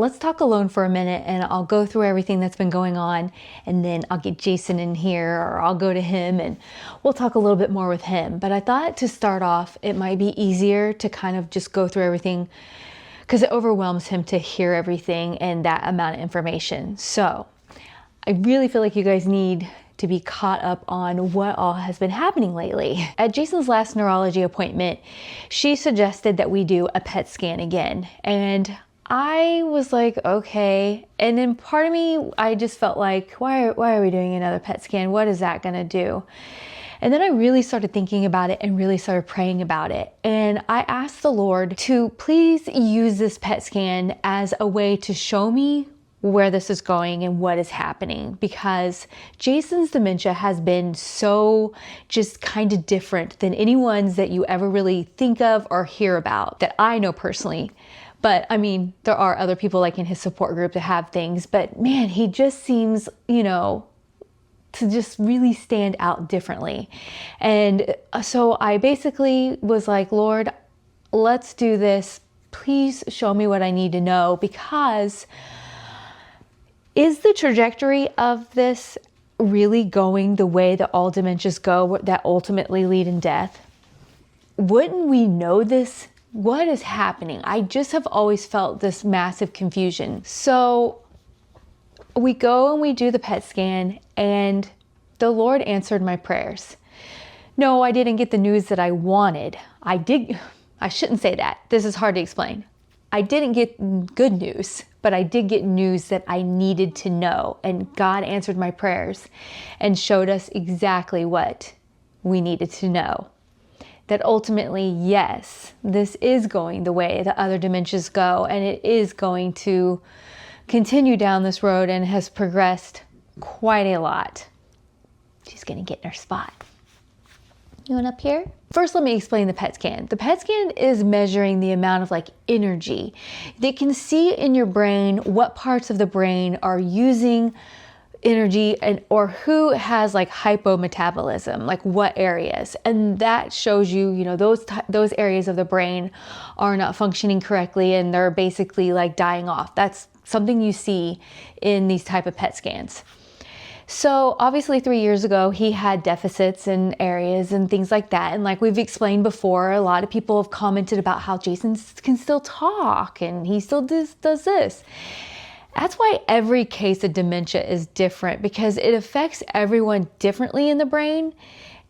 let's talk alone for a minute and I'll go through everything that's been going on, and then I'll get Jason in here, or I'll go to him and we'll talk a little bit more with him. But I thought to start off, it might be easier to kind of just go through everything because it overwhelms him to hear everything and that amount of information. So I really feel like you guys need to be caught up on what all has been happening lately. At Jason's last neurology appointment, she suggested that we do a PET scan again. And I was like, okay. And then part of me, I just felt like, why are we doing another PET scan? What is that gonna do? And then I really started thinking about it and really started praying about it. And I asked the Lord to please use this PET scan as a way to show me where this is going and what is happening, because Jason's dementia has been so just kind of different than anyone's that you ever really think of or hear about that I know personally. But I mean, there are other people like in his support group that have things, but man, he just seems, to just really stand out differently. And so I basically was like, Lord, let's do this. Please show me what I need to know, because is the trajectory of this really going the way that all dementias go that ultimately lead in death? Wouldn't we know this? What is happening? I just have always felt this massive confusion. So we go and we do the PET scan, and the Lord answered my prayers. No, I didn't get the news that I wanted. I shouldn't say that. This is hard to explain. I didn't get good news, but I did get news that I needed to know. And God answered my prayers and showed us exactly what we needed to know. That ultimately, yes, this is going the way the other dementias go, and it is going to continue down this road and has progressed quite a lot. She's gonna get in her spot. You want up here? First, let me explain the PET scan. The PET scan is measuring the amount of energy. They can see in your brain what parts of the brain are using energy or who has hypometabolism, what areas. And that shows you, those areas of the brain are not functioning correctly and they're basically dying off. That's something you see in these type of PET scans. So obviously 3 years ago, he had deficits in areas and things like that. And like we've explained before, a lot of people have commented about how Jason can still talk and he still does this. That's why every case of dementia is different, because it affects everyone differently in the brain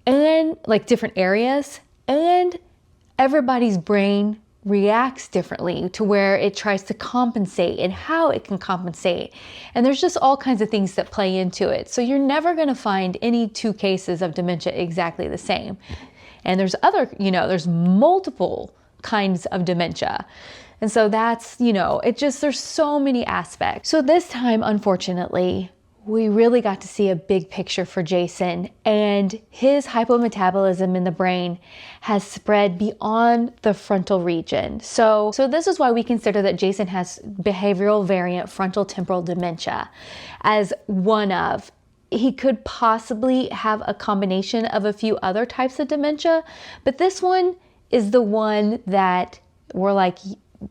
and different areas, and everybody's brain reacts differently to where it tries to compensate and how it can compensate. And there's just all kinds of things that play into it. So you're never going to find any two cases of dementia exactly the same. And there's there's multiple kinds of dementia. And so that's, there's so many aspects. So this time, unfortunately, we really got to see a big picture for Jason, and his hypometabolism in the brain has spread beyond the frontal region. So this is why we consider that Jason has behavioral variant frontotemporal dementia as one of. He could possibly have a combination of a few other types of dementia, but this one is the one that we're like,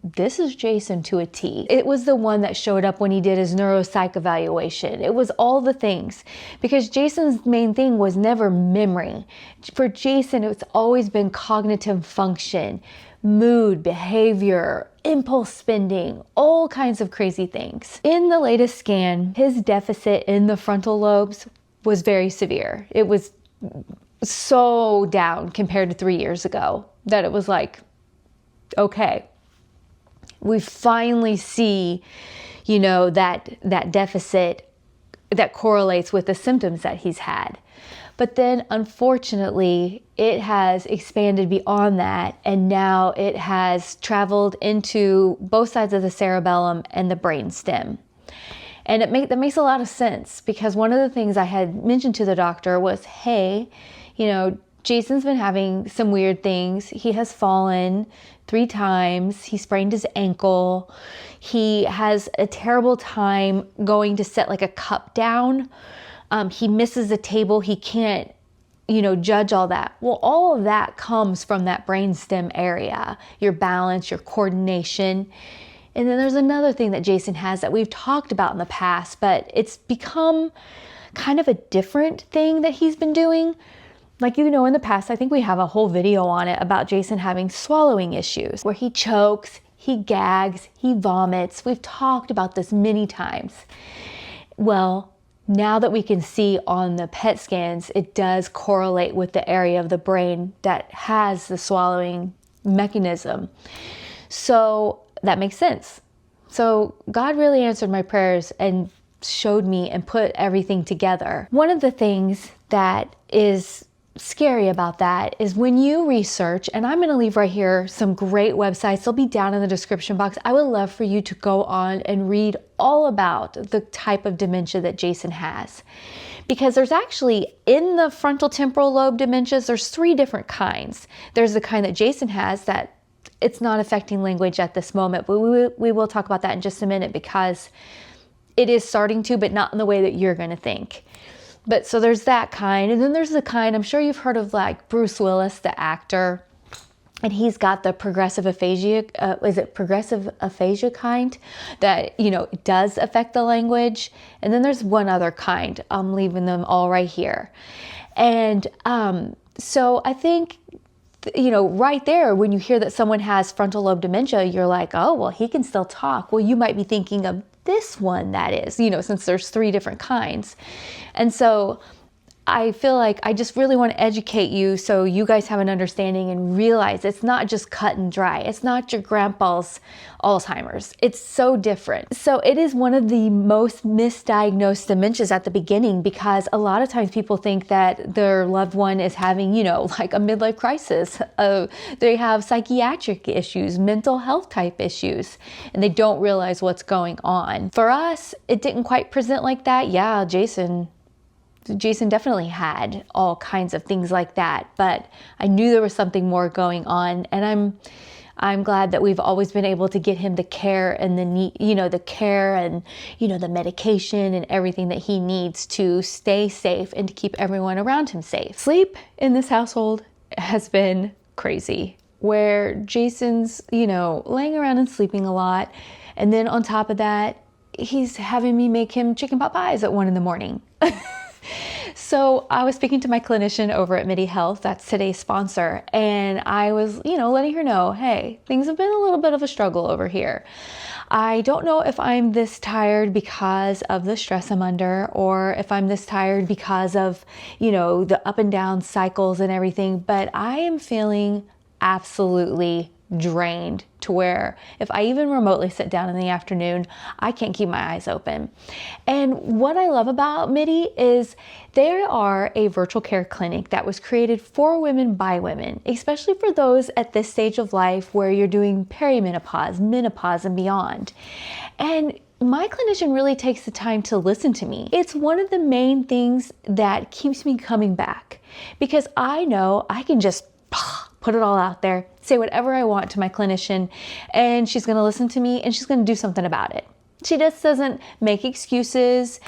this is Jason to a T. It was the one that showed up when he did his neuropsych evaluation. It was all the things, because Jason's main thing was never memory. For Jason, it's always been cognitive function, mood, behavior, impulse spending, all kinds of crazy things. In the latest scan, his deficit in the frontal lobes was very severe. It was so down compared to 3 years ago that it was like, okay, we finally see, that deficit that correlates with the symptoms that he's had. But then unfortunately, it has expanded beyond that, and now it has traveled into both sides of the cerebellum and the brainstem. And that makes a lot of sense, because one of the things I had mentioned to the doctor was, hey, Jason's been having some weird things. He has fallen 3 times. He sprained his ankle. He has a terrible time going to set a cup down. He misses a table. He can't, judge all that. Well, all of that comes from that brainstem area, your balance, your coordination. And then there's another thing that Jason has that we've talked about in the past, but it's become kind of a different thing that he's been doing. Like, in the past, I think we have a whole video on it about Jason having swallowing issues where he chokes, he gags, he vomits. We've talked about this many times. Well, now that we can see on the PET scans, it does correlate with the area of the brain that has the swallowing mechanism. So that makes sense. So God really answered my prayers and showed me and put everything together. One of the things that is scary about that is when you research, and I'm going to leave right here some great websites, they'll be down in the description box. I would love for you to go on and read all about the type of dementia that Jason has. Because there's actually, in the frontal temporal lobe dementias, there's 3 different kinds. There's the kind that Jason has that it's not affecting language at this moment, but we will talk about that in just a minute because it is starting to, but not in the way that you're going to think. But so there's that kind. And then there's the kind, I'm sure you've heard of, like Bruce Willis, the actor, and he's got the progressive aphasia, progressive aphasia kind that, it does affect the language. And then there's one other kind. I'm leaving them all right here. And so I think, right there, when you hear that someone has frontal lobe dementia, you're like, oh, well, he can still talk. Well, you might be thinking of this one, that is, since there's 3 different kinds. And so I feel like I just really want to educate you so you guys have an understanding and realize it's not just cut and dry. It's not your grandpa's Alzheimer's. It's so different. So it is one of the most misdiagnosed dementias at the beginning because a lot of times people think that their loved one is having, like a midlife crisis. They have psychiatric issues, mental health type issues, and they don't realize what's going on. For us, it didn't quite present like that. Yeah, Jason definitely had all kinds of things like that, but I knew there was something more going on, and I'm glad that we've always been able to get him the care and the care and the medication and everything that he needs to stay safe and to keep everyone around him safe. Sleep in this household has been crazy, where Jason's laying around and sleeping a lot, and then on top of that, he's having me make him chicken pot pies at 1 a.m. So I was speaking to my clinician over at Midi Health, that's today's sponsor, and I was, letting her know, hey, things have been a little bit of a struggle over here. I don't know if I'm this tired because of the stress I'm under, or if I'm this tired because of, the up and down cycles and everything, but I am feeling absolutely drained to where if I even remotely sit down in the afternoon, I can't keep my eyes open. And what I love about Midi is they are a virtual care clinic that was created for women by women, especially for those at this stage of life where you're doing perimenopause, menopause, and beyond. And my clinician really takes the time to listen to me. It's one of the main things that keeps me coming back because I know I can just put it all out there, say whatever I want to my clinician, and she's going to listen to me and she's going to do something about it. She just doesn't make excuses.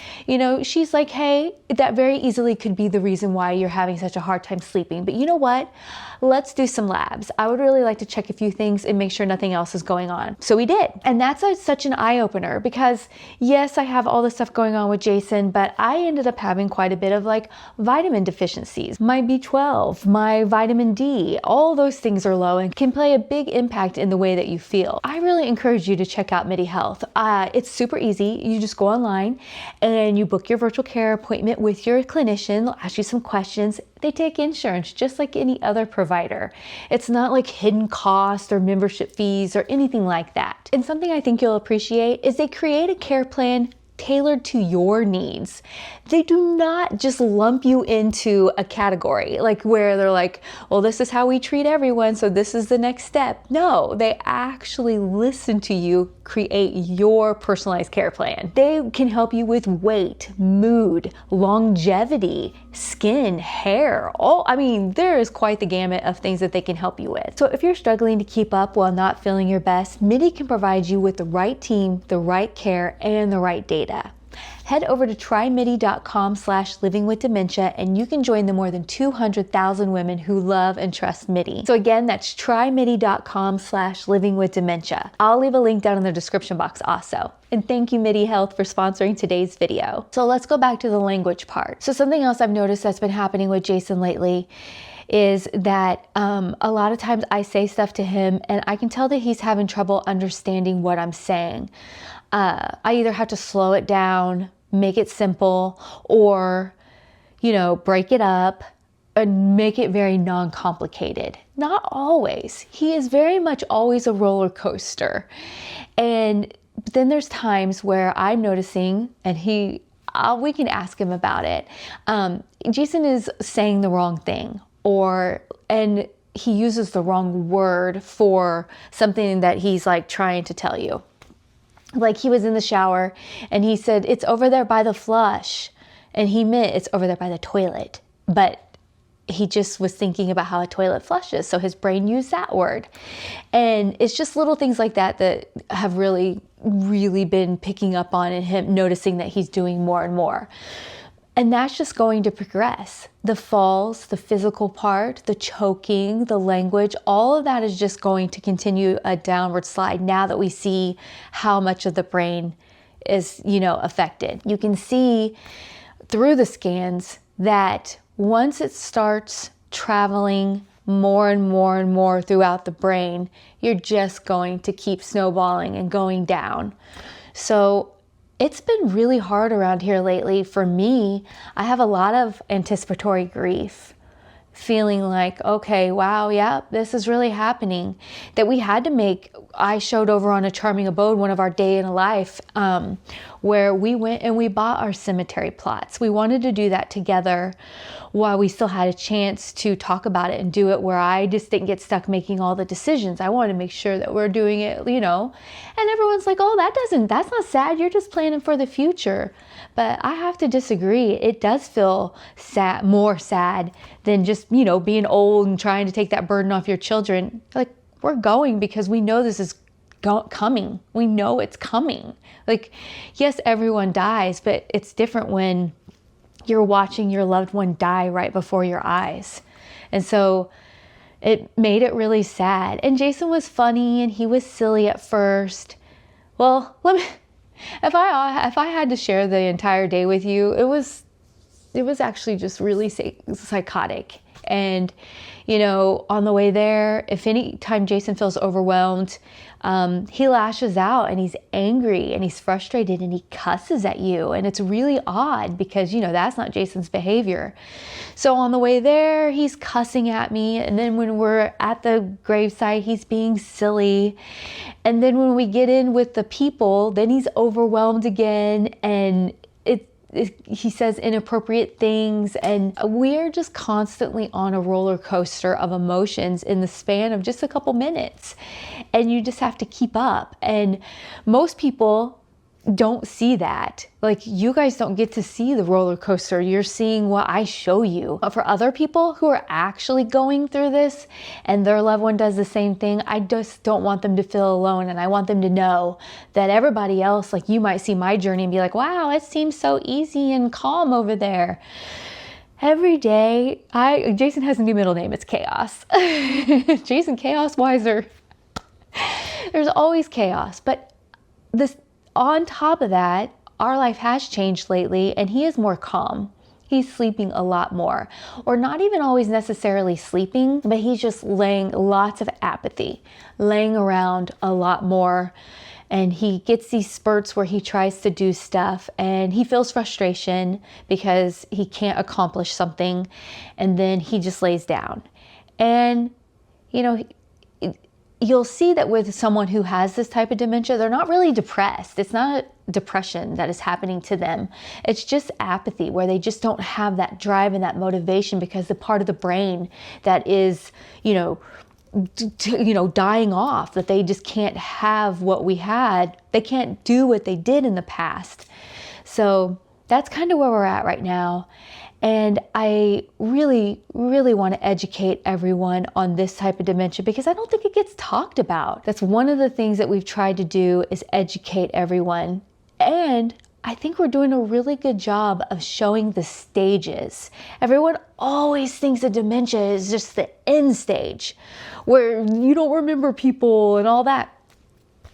She's like, hey, that very easily could be the reason why you're having such a hard time sleeping. But you know what? Let's do some labs. I would really like to check a few things and make sure nothing else is going on. So we did. And that's such an eye-opener because yes, I have all this stuff going on with Jason, but I ended up having quite a bit of vitamin deficiencies. My B12, my vitamin D, all those things are low and can play a big impact in the way that you feel. I really encourage you to check out Midi Health. It's super easy. You just go online and you book your virtual care appointment with your clinician. They'll ask you some questions. They take insurance just like any other provider. It's not like hidden costs or membership fees or anything like that. And something I think you'll appreciate is they create a care plan tailored to your needs. They do not just lump you into a category where they're like, well, this is how we treat everyone, so this is the next step. No, they actually listen to you, create your personalized care plan. They can help you with weight, mood, longevity, skin, hair, there is quite the gamut of things that they can help you with. So if you're struggling to keep up while not feeling your best, Midi can provide you with the right team, the right care, and the right data. Head over to trymidi.com/livingwithdementia and you can join the more than 200,000 women who love and trust MIDI. So again, that's trymidi.com/livingwithdementia. I'll leave a link down in the description box also. And thank you, MIDI Health, for sponsoring today's video. So let's go back to the language part. So something else I've noticed that's been happening with Jason lately is that a lot of times I say stuff to him and I can tell that he's having trouble understanding what I'm saying. I either have to slow it down, make it simple, or, break it up and make it very non-complicated. Not always. He is very much always a roller coaster. And then there's times where I'm noticing, and we can ask him about it. Jason is saying the wrong thing, and he uses the wrong word for something that he's like trying to tell you. Like he was in the shower and he said, "It's over there by the flush." And he meant it's over there by the toilet. But he just was thinking about how a toilet flushes. So his brain used that word. And it's just little things like that that have really, really been picking up on him, noticing that he's doing more and more. And that's just going to progress. The falls, the physical part, the choking, the language, all of that is just going to continue a downward slide now that we see how much of the brain is, affected. You can see through the scans that once it starts traveling more and more and more throughout the brain, you're just going to keep snowballing and going down. So it's been really hard around here lately. For me, I have a lot of anticipatory grief, feeling like, okay, wow, yeah, this is really happening. That we had to make, I showed over on A Charming Abode, one of our day in a life, where we went and we bought our cemetery plots. We wanted to do that together while we still had a chance to talk about it and do it where I just didn't get stuck making all the decisions. I wanted to make sure that we're doing it, and everyone's like, oh, that's not sad. You're just planning for the future. But I have to disagree. It does feel sad, more sad than just, being old and trying to take that burden off your children. Like, we're going because we know this is coming. We know it's coming. Like, yes, everyone dies, but it's different when you're watching your loved one die right before your eyes. And so it made it really sad. And Jason was funny and he was silly at first. Well, if I had to share the entire day with you, it was actually just really psychotic. And, on the way there, if any time Jason feels overwhelmed, he lashes out and he's angry and he's frustrated and he cusses at you. And it's really odd because, that's not Jason's behavior. So on the way there, he's cussing at me. And then when we're at the gravesite, he's being silly. And then when we get in with the people, then he's overwhelmed again. And he says inappropriate things, and we're just constantly on a roller coaster of emotions in the span of just a couple minutes, and you just have to keep up. And most people don't see that. Like, you guys don't get to see the roller coaster. You're seeing what I show you. But for other people who are actually going through this and their loved one does the same thing, I just don't want them to feel alone. And I want them to know that everybody else, like, you might see my journey and be like, wow, it seems so easy and calm over there. Every day, Jason has a new middle name. It's Chaos. Jason Chaos Wiser. There's always chaos. But on top of that, our life has changed lately and he is more calm. He's sleeping a lot more, or not even always necessarily sleeping, but he's just laying lots of apathy, laying around a lot more. And he gets these spurts where he tries to do stuff and he feels frustration because he can't accomplish something. And then he just lays down. And, you'll see that with someone who has this type of dementia, they're not really depressed. It's not depression that is happening to them. It's just apathy, where they just don't have that drive and that motivation because the part of the brain that is, dying off, that they just can't have what we had. They can't do what they did in the past. So that's kind of where we're at right now. And I really, really want to educate everyone on this type of dementia because I don't think it gets talked about. That's one of the things that we've tried to do, is educate everyone. And I think we're doing a really good job of showing the stages. Everyone always thinks that dementia is just the end stage where you don't remember people and all that.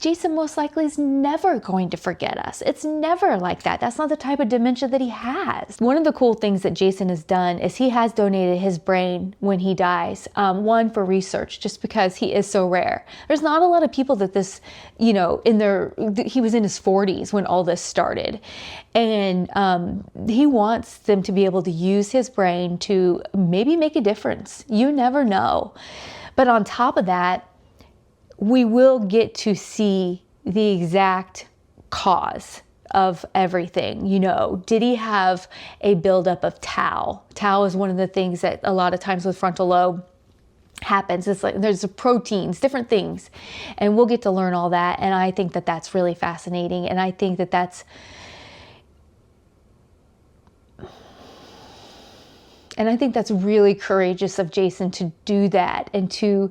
Jason most likely is never going to forget us. It's never like that. That's not the type of dementia that he has. One of the cool things that Jason has done is he has donated his brain when he dies. One, for research, just because he is so rare. There's not a lot of people that this, he was in his 40s when all this started. And he wants them to be able to use his brain to maybe make a difference. You never know. But on top of that, we will get to see the exact cause of everything. Did he have a buildup of tau? Tau is one of the things that a lot of times with frontal lobe happens. It's like there's proteins, different things, and we'll get to learn all that. And I think that that's really fascinating. And I think that that's really courageous of Jason to do that and to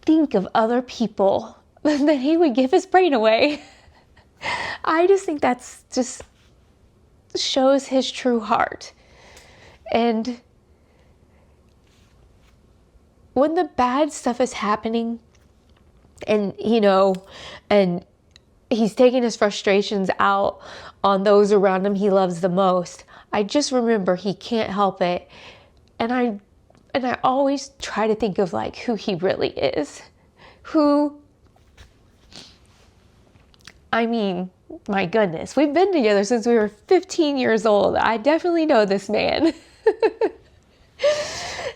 think of other people that he would give his brain away. I just think that's just shows his true heart. And when the bad stuff is happening and, and he's taking his frustrations out on those around him he loves the most, I just remember he can't help it. And I always try to think of like who he really is. My goodness, we've been together since we were 15 years old. I definitely know this man.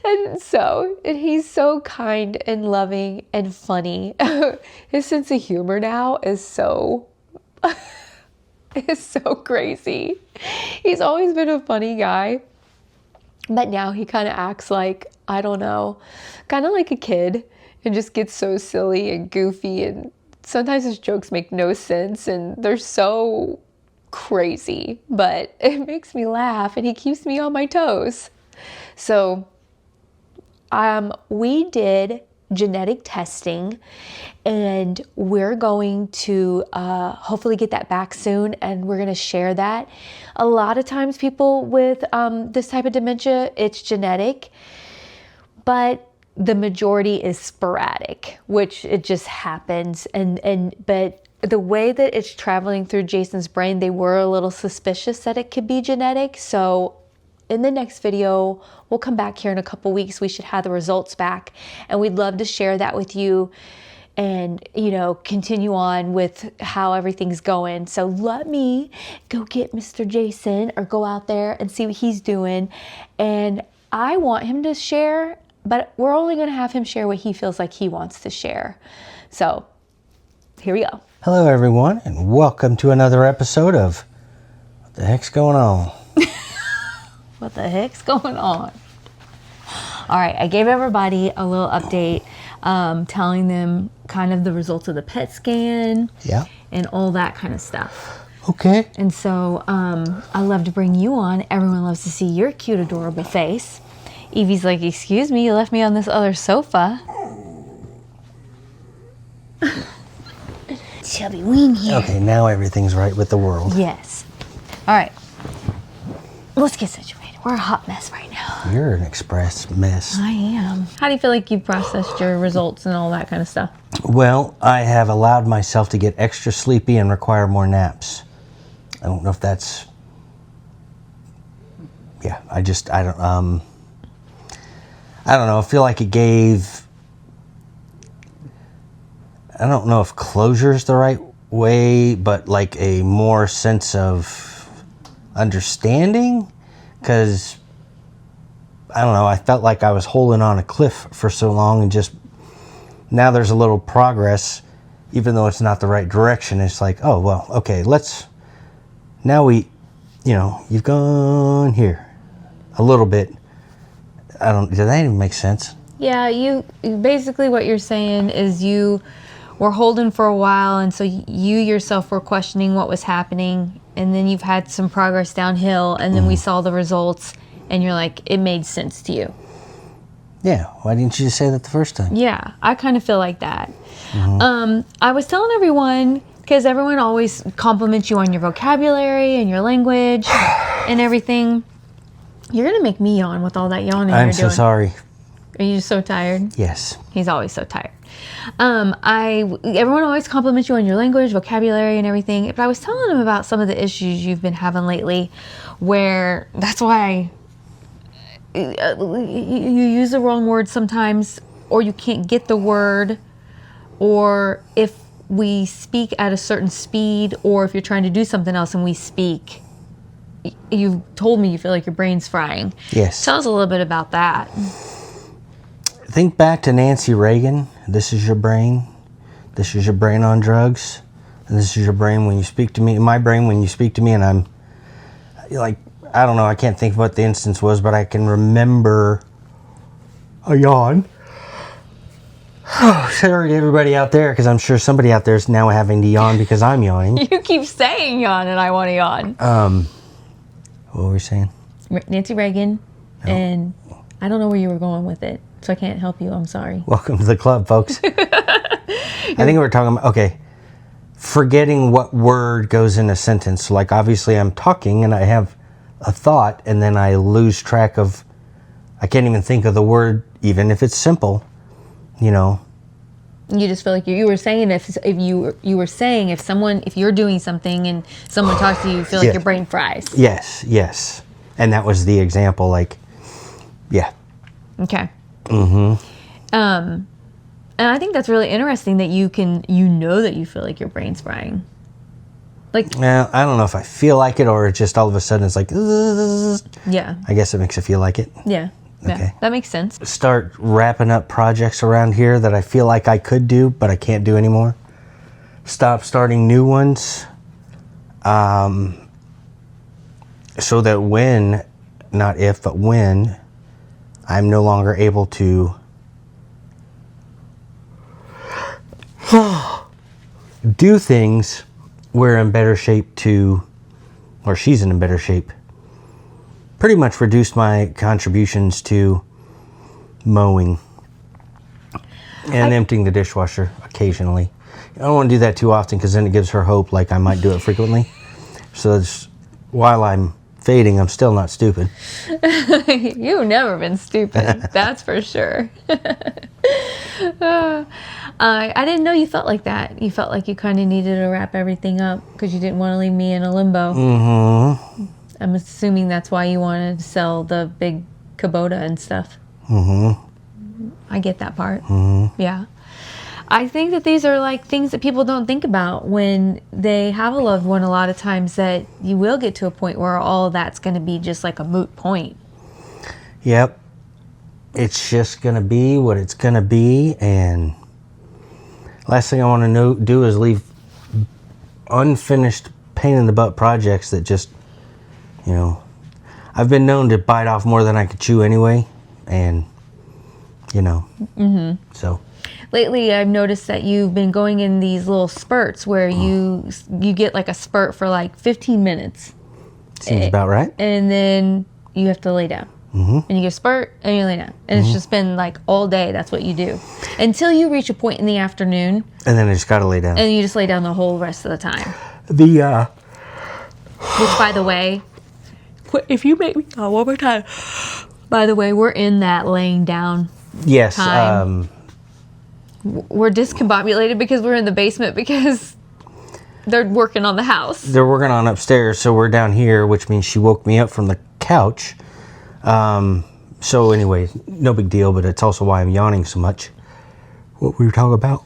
And he's so kind and loving and funny. His sense of humor now is so crazy. He's always been a funny guy. But now he kind of acts like, I don't know, kind of like a kid and just gets so silly and goofy. And sometimes his jokes make no sense and they're so crazy, but it makes me laugh and he keeps me on my toes. So we did genetic testing and we're going to hopefully get that back soon, and we're going to share that. A lot of times people with this type of dementia, it's genetic, but the majority is sporadic, which it just happens. But the way that it's traveling through Jason's brain, they were a little suspicious that it could be genetic. So in the next video, we'll come back here in a couple weeks. We should have the results back, and we'd love to share that with you and, continue on with how everything's going. So let me go get Mr. Jason, or go out there and see what he's doing. And I want him to share, but we're only going to have him share what he feels like he wants to share. So here we go. Hello, everyone, and welcome to another episode of What the Heck's Going On? What the heck's going on? All right, I gave everybody a little update, telling them kind of the results of the PET scan, and all that kind of stuff. Okay. And so I love to bring you on. Everyone loves to see your cute, adorable face. Evie's like, excuse me, you left me on this other sofa. Chubby ween here. Okay, now everything's right with the world. Yes. All right. Let's get situated. We're a hot mess right now. You're an express mess. I am. How do you feel like you processed your results and all that kind of stuff? Well, I have allowed myself to get extra sleepy and require more naps. I don't know if that's... Yeah, I don't know. I feel like it gave... I don't know if closure is the right way, but like a more sense of understanding. Because, I don't know, I felt like I was holding on a cliff for so long, and just now there's a little progress, even though it's not the right direction. It's like, oh, well, okay, you've gone here a little bit. Did that even make sense? Yeah, you basically what you're saying is you were holding for a while, and so you yourself were questioning what was happening, and then you've had some progress downhill, and then we saw the results, and you're like, it made sense to you. Yeah, why didn't you just say that the first time? Yeah, I kind of feel like that. I was telling everyone because everyone always compliments you on your vocabulary and your language and everything. You're going to make me yawn with all that yawning I'm you're so doing. sorry. Are you so tired? Yes. He's always so tired. Everyone always compliments you on your language, vocabulary, and everything. But I was telling him about some of the issues you've been having lately, where that's why you use the wrong word sometimes, or you can't get the word, or if we speak at a certain speed, or if you're trying to do something else and we speak, you've told me you feel like your brain's frying. Yes. Tell us a little bit about that. Think back to Nancy Reagan. This is your brain. This is your brain on drugs. And this is your brain when you speak to me. My brain when you speak to me, and I'm like, I don't know, I can't think of what the instance was, but I can remember a yawn. Oh, sorry to everybody out there, because I'm sure somebody out there is now having to yawn because I'm yawning. You keep saying yawn, and I want to yawn. What were we saying? Nancy Reagan, and I don't know where you were going with it, so I can't help you. I'm sorry. Welcome to the club, folks. I think we're talking about, okay, forgetting what word goes in a sentence. Like, obviously, I'm talking, and I have a thought, and then I lose track of, I can't even think of the word, even if it's simple, you know. You just feel like you were saying if you're doing something and someone talks to you, you feel like Yeah. your brain fries. Yes. And that was the example, like, yeah. Okay. And I think that's really interesting that you know that you feel like your brain's frying. Like, Well, I don't know if I feel like it or just all of a sudden it's like, yeah, I guess it makes it feel like it. yeah, Okay. that makes sense. Start wrapping up projects around here that I feel like I could do, but I can't do anymore. Stop starting new ones. So that when, not if, but when, I'm no longer able to do things, we're in better shape to, or she's in a better shape. Pretty much reduced my contributions to mowing and emptying the dishwasher occasionally. I don't want to do that too often because then it gives her hope like I might do it frequently. So while I'm fading, I'm still not stupid. You've never been stupid, that's for sure. I didn't know you felt like that. You felt like you kind of needed to wrap everything up because you didn't want to leave me in a limbo. Mm-hmm. I'm assuming that's why you wanted to sell the big Kubota and stuff. Mm-hmm. I get that part. Mm-hmm. Yeah. I think that these are like things that people don't think about when they have a loved one a lot of times, that you will get to a point where all that's going to be just like a moot point. Yep. It's just going to be what it's going to be. And last thing I want to do is leave unfinished pain in the butt projects that just, you know, I've been known to bite off more than I could chew anyway. And, you know, so. Lately, I've noticed that you've been going in these little spurts where you get like a spurt for like 15 minutes. Seems about right. And then you have to lay down. And you get a spurt and you lay down. And it's just been like all day, that's what you do. Until you reach a point in the afternoon. And then I just got to lay down. And you just lay down the whole rest of the time. Which, by the way, if you make me one more time. By the way, we're in that laying down yes. time. We're discombobulated because we're in the basement because they're working on the house. They're working on upstairs, so we're down here, which means she woke me up from the couch. So anyway, no big deal, but it's also why I'm yawning so much. What were we talking about?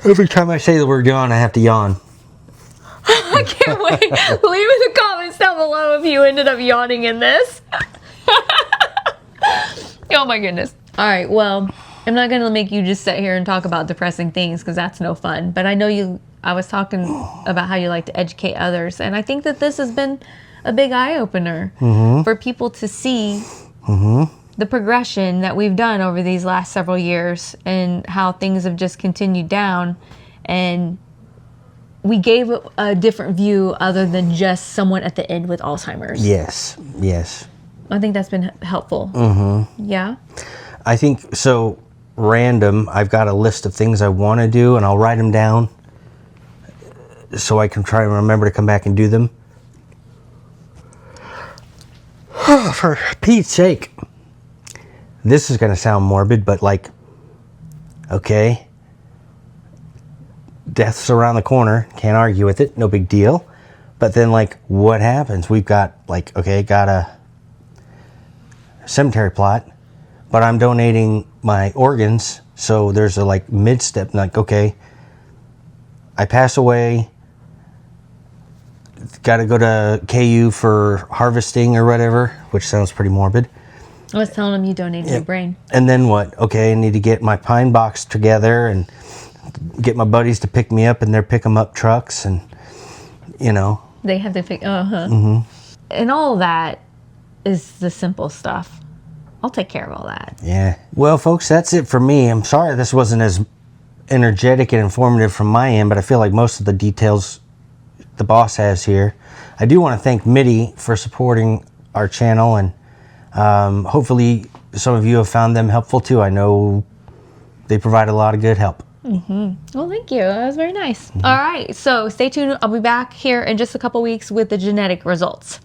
Every time I say the word yawn, I have to yawn. I can't wait. Leave in the comments down below if you ended up yawning in this. Oh my goodness. All right, well, I'm not going to make you just sit here and talk about depressing things because that's no fun. But I know I was talking about how you like to educate others. And I think that this has been a big eye-opener for people to see the progression that we've done over these last several years and how things have just continued down. And we gave a different view other than just someone at the end with Alzheimer's. Yes. I think that's been helpful. Yeah? I think so. random. I've got a list of things I want to do, and I'll write them down so I can try and remember to come back and do them. For Pete's sake. This is going to sound morbid, but like, okay, death's around the corner. Can't argue with it. No big deal. But then, like, what happens? We've got, like, okay, got a cemetery plot, but I'm donating my organs. So there's a, like, mid-step, like, okay, I pass away. Got to go to KU for harvesting or whatever, which sounds pretty morbid. I was telling him you donated your brain. And then what? Okay, I need to get my pine box together and get my buddies to pick me up in their pick-em-up trucks, and, you know. They have to pick, And all that is the simple stuff. I'll take care of all that. Yeah. Well, folks, that's it for me. I'm sorry this wasn't as energetic and informative from my end, but I feel like most of the details the boss has here. I do want to thank Mitty for supporting our channel, and hopefully some of you have found them helpful too. I know they provide a lot of good help. Well, thank you. That was very nice. All right. So stay tuned. I'll be back here in just a couple weeks with the genetic results.